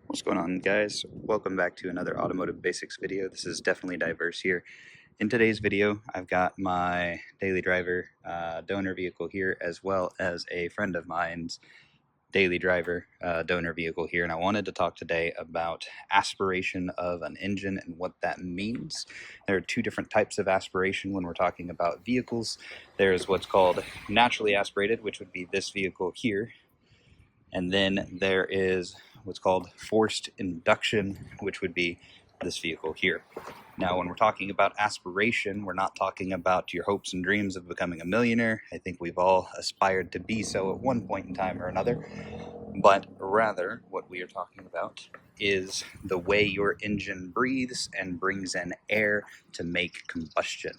What's going on, guys? Welcome back to another automotive basics video. This is definitely diverse here. In today's video, I've got my daily driver donor vehicle here, as well as a friend of mine's daily driver donor vehicle here, and I wanted to talk today about aspiration of an engine and what that means. There are two different types of aspiration when we're talking about vehicles. There's what's called naturally aspirated, which would be this vehicle here, and then there is what's called forced induction, which would be this vehicle here. Now, when we're talking about aspiration, we're not talking about your hopes and dreams of becoming a millionaire. I think we've all aspired to be so at one point in time or another. But rather, what we are talking about is the way your engine breathes and brings in air to make combustion.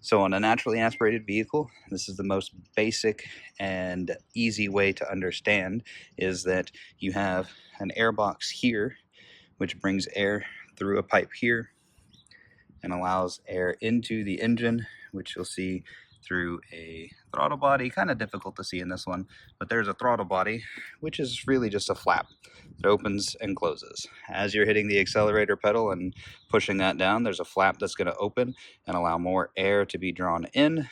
So on a naturally aspirated vehicle, this is the most basic and easy way to understand, is that you have an air box here, which brings air through a pipe here and allows air into the engine, which you'll see through a throttle body. Kind of difficult to see in this one, but there's a throttle body, which is really just a flap that opens and closes. As you're hitting the accelerator pedal and pushing that down, there's a flap that's going to open and allow more air to be drawn in.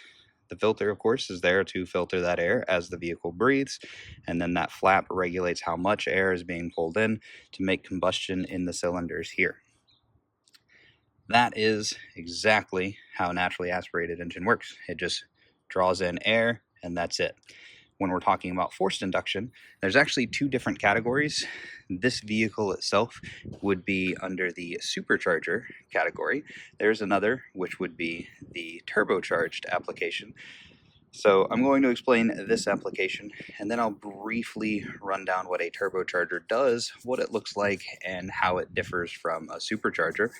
The filter, of course, is there to filter that air as the vehicle breathes, and then that flap regulates how much air is being pulled in to make combustion in the cylinders here. That is exactly how a naturally aspirated engine works. It just draws in air, and that's it. When we're talking about forced induction, there's actually two different categories. This vehicle itself would be under the supercharger category. There's another, which would be the turbocharged application. So I'm going to explain this application, and then I'll briefly run down what a turbocharger does, what it looks like, and how it differs from a supercharger.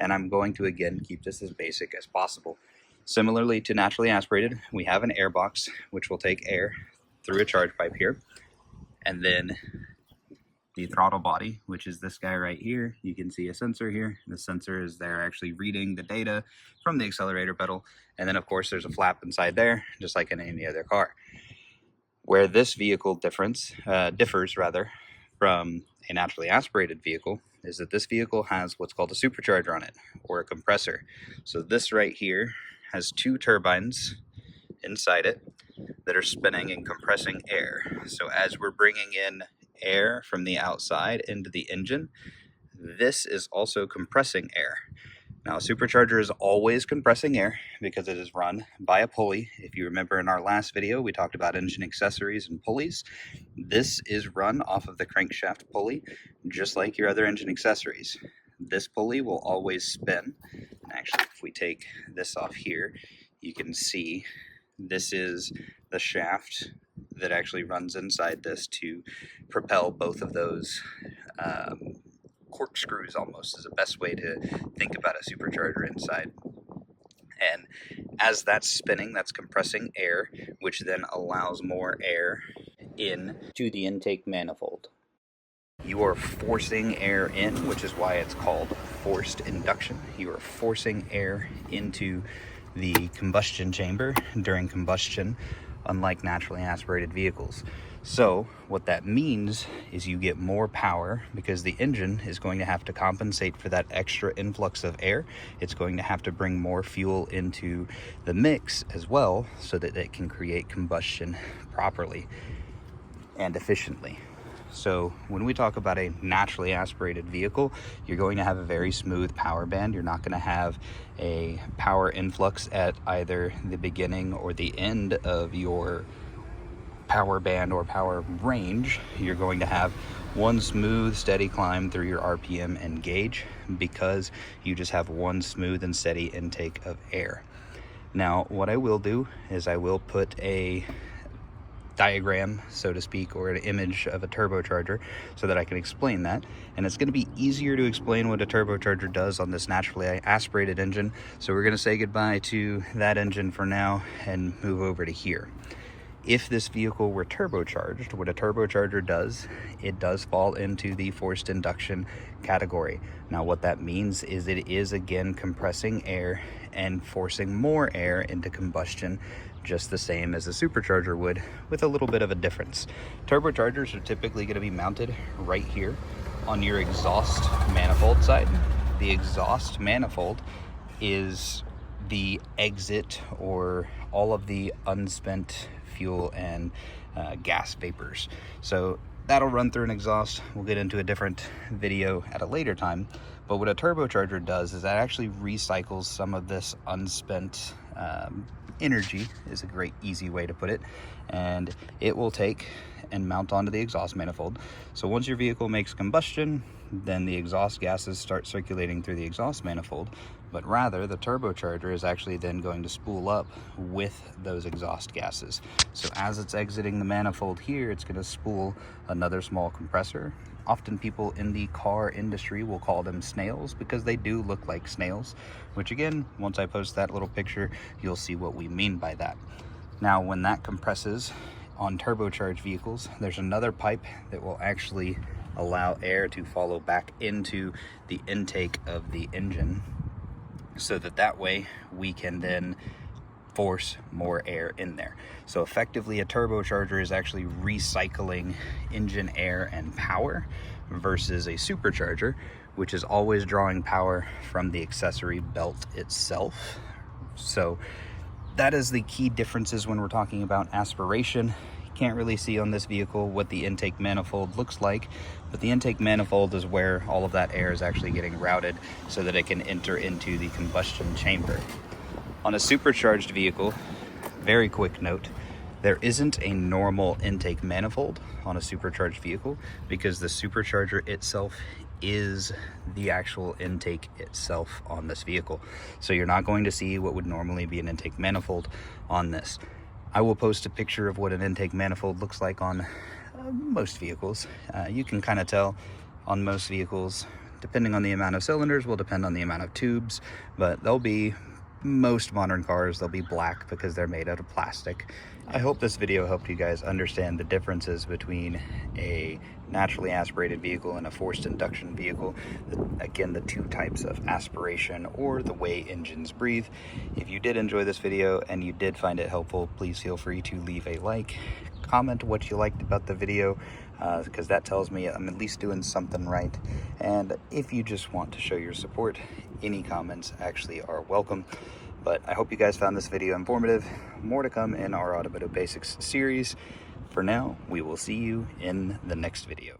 And I'm going to, again, keep this as basic as possible. Similarly to naturally aspirated, we have an air box, which will take air through a charge pipe here, and then the throttle body, which is this guy right here. You can see a sensor here. The sensor is there actually reading the data from the accelerator pedal. And then, of course, there's a flap inside there, just like in any other car. Where this vehicle differs from a naturally aspirated vehicle is that this vehicle has what's called a supercharger on it, or a compressor. So this right here has two turbines inside it that are spinning and compressing air. So as we're bringing in air from the outside into the engine, this is also compressing air. Now, a supercharger is always compressing air because it is run by a pulley. If you remember in our last video, we talked about engine accessories and pulleys. This is run off of the crankshaft pulley, just like your other engine accessories. This pulley will always spin. Actually, if we take this off here, you can see this is the shaft that actually runs inside this to propel both of those corkscrews, almost is the best way to think about a supercharger inside. And as that's spinning, that's compressing air, which then allows more air in to the intake manifold. You are forcing air in, which is why it's called forced induction. You are forcing air into the combustion chamber during combustion, unlike naturally aspirated vehicles. So what that means is you get more power because the engine is going to have to compensate for that extra influx of air. It's going to have to bring more fuel into the mix as well so that it can create combustion properly and efficiently. So when we talk about a naturally aspirated vehicle, you're going to have a very smooth power band. You're not going to have a power influx at either the beginning or the end of your power band or power range. You're going to have one smooth, steady climb through your RPM and gauge because you just have one smooth and steady intake of air. Now, what I will do is I will put a diagram, so to speak, or an image of a turbocharger so that I can explain that. And it's going to be easier to explain what a turbocharger does on this naturally aspirated engine. So we're going to say goodbye to that engine for now and move over to here. If this vehicle were turbocharged, what a turbocharger does, it does fall into the forced induction category. Now what that means is it is again compressing air and forcing more air into combustion, just the same as a supercharger would, with a little bit of a difference. Turbochargers are typically going to be mounted right here on your exhaust manifold side, the exhaust manifold is the exit or all of the unspent fuel and gas vapors. So that'll run through an exhaust. We'll get into a different video at a later time. But what a turbocharger does is that actually recycles some of this unspent energy, is a great easy way to put it, and it will take and mount onto the exhaust manifold. So once your vehicle makes combustion, then the exhaust gases start circulating through the exhaust manifold, but rather the turbocharger is actually then going to spool up with those exhaust gases. So as it's exiting the manifold here, it's going to spool another small compressor. Often people in the car industry will call them snails because they do look like snails, which again, once I post that little picture, you'll see what we mean by that. Now, when that compresses on turbocharged vehicles, there's another pipe that will actually allow air to follow back into the intake of the engine, so that way we can then force more air in there. So effectively, a turbocharger is actually recycling engine air and power versus a supercharger, which is always drawing power from the accessory belt itself. So that is the key differences when we're talking about aspiration. You can't really see on this vehicle what the intake manifold looks like, but the intake manifold is where all of that air is actually getting routed so that it can enter into the combustion chamber. On a supercharged vehicle, very quick note, there isn't a normal intake manifold on a supercharged vehicle because the supercharger itself is the actual intake itself on this vehicle. So you're not going to see what would normally be an intake manifold on this. I will post a picture of what an intake manifold looks like on most vehicles. You can kind of tell on most vehicles, depending on the amount of cylinders, will depend on the amount of tubes, but they'll be, most modern cars, they'll be black because they're made out of plastic. I hope this video helped you guys understand the differences between a naturally aspirated vehicle and a forced induction vehicle. Again, the two types of aspiration or the way engines breathe. If you did enjoy this video and you did find it helpful, please feel free to leave a like, comment what you liked about the video, because that tells me I'm at least doing something right. And if you just want to show your support, any comments actually are welcome. But I hope you guys found this video informative. More to come in our Automotive Basics series. For now, we will see you in the next video.